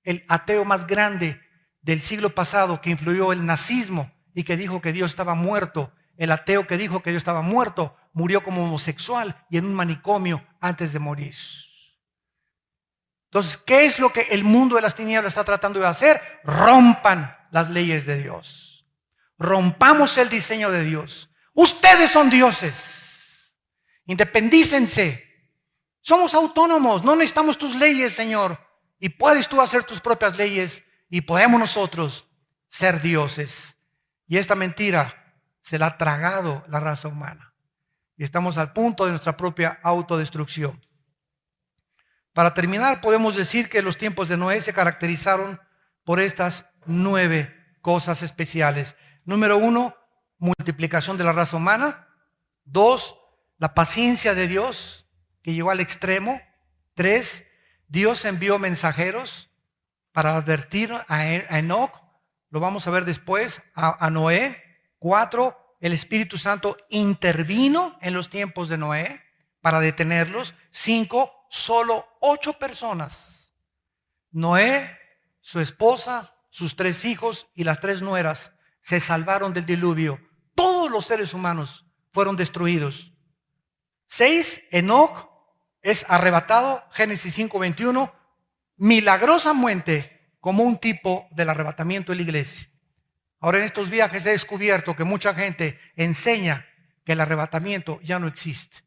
el ateo más grande del siglo pasado, que influyó el nazismo y que dijo que Dios estaba muerto. El ateo que dijo que Dios estaba muerto murió como homosexual y en un manicomio antes de morir. Entonces, ¿qué es lo que el mundo de las tinieblas está tratando de hacer? Rompan las leyes de Dios. Rompamos el diseño de Dios. Ustedes son dioses. Independícense. Somos autónomos. No necesitamos tus leyes, Señor. Y puedes tú hacer tus propias leyes y podemos nosotros ser dioses. Y esta mentira se la ha tragado la raza humana. Y estamos al punto de nuestra propia autodestrucción. Para terminar, podemos decir que los tiempos de Noé se caracterizaron por estas 9 cosas especiales. Número 1, multiplicación de la raza humana. 2, la paciencia de Dios, que llegó al extremo. 3, Dios envió mensajeros para advertir a Enoc. Lo vamos a ver después, a Noé. 4, el Espíritu Santo intervino en los tiempos de Noé para detenerlos. 5, solo 8 personas. Noé, su esposa, sus 3 hijos y las 3 nueras se salvaron del diluvio. Todos los seres humanos fueron destruidos. 6, Enoc es arrebatado, Génesis 5:21, milagrosa muerte como un tipo del arrebatamiento de la iglesia. Ahora en estos viajes he descubierto que mucha gente enseña que el arrebatamiento ya no existe.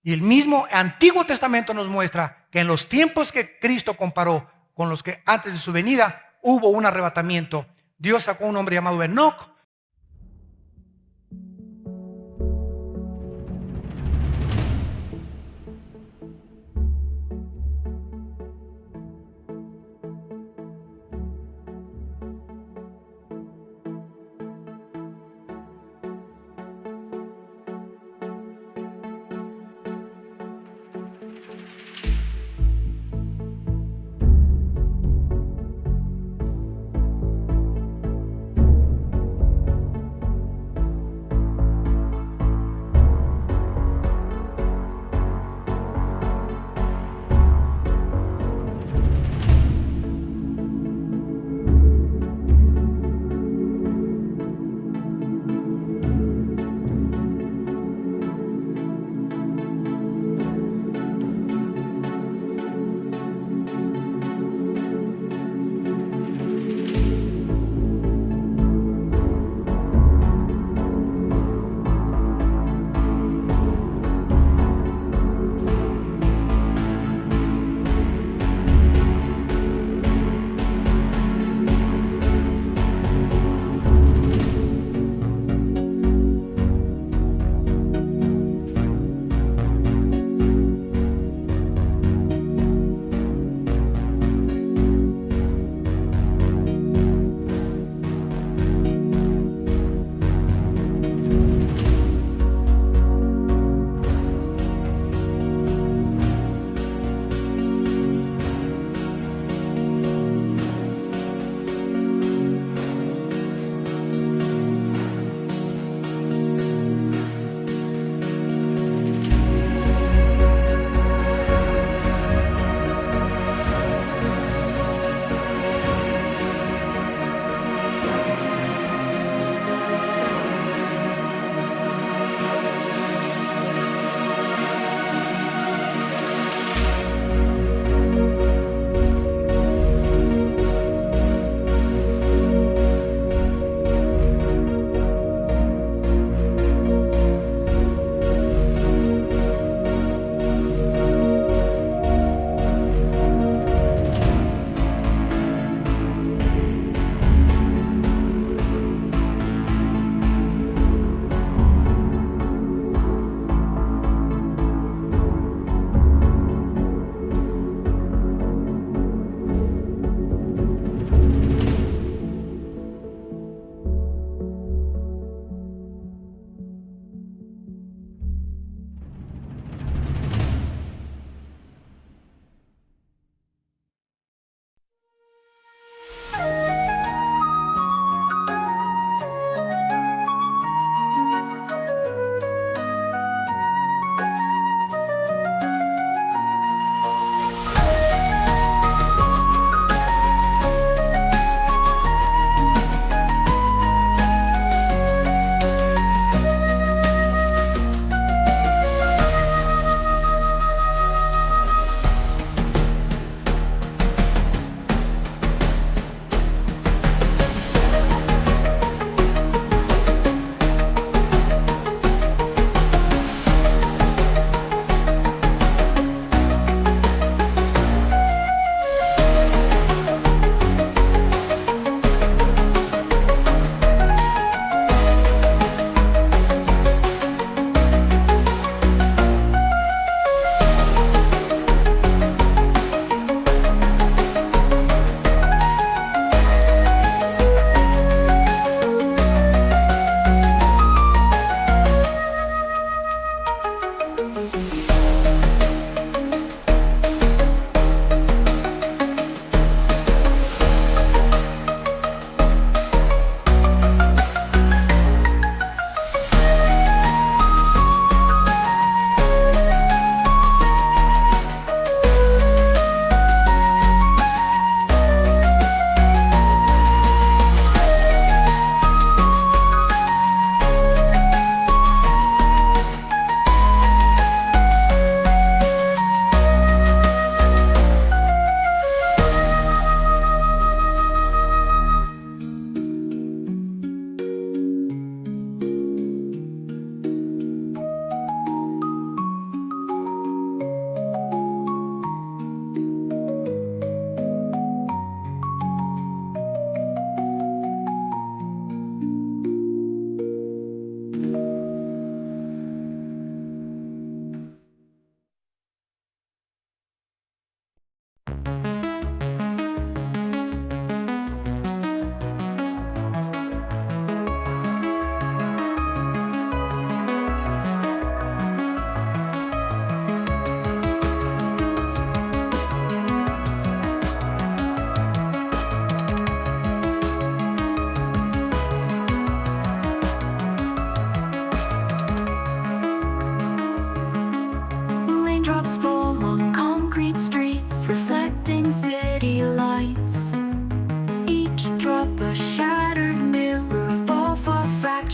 Y el mismo Antiguo Testamento nos muestra que en los tiempos que Cristo comparó con los que antes de su venida hubo un arrebatamiento. Dios sacó a un hombre llamado Enoc.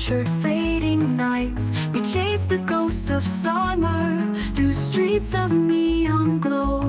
captured fading nights. We chased the ghosts of summer through streets of neon glow.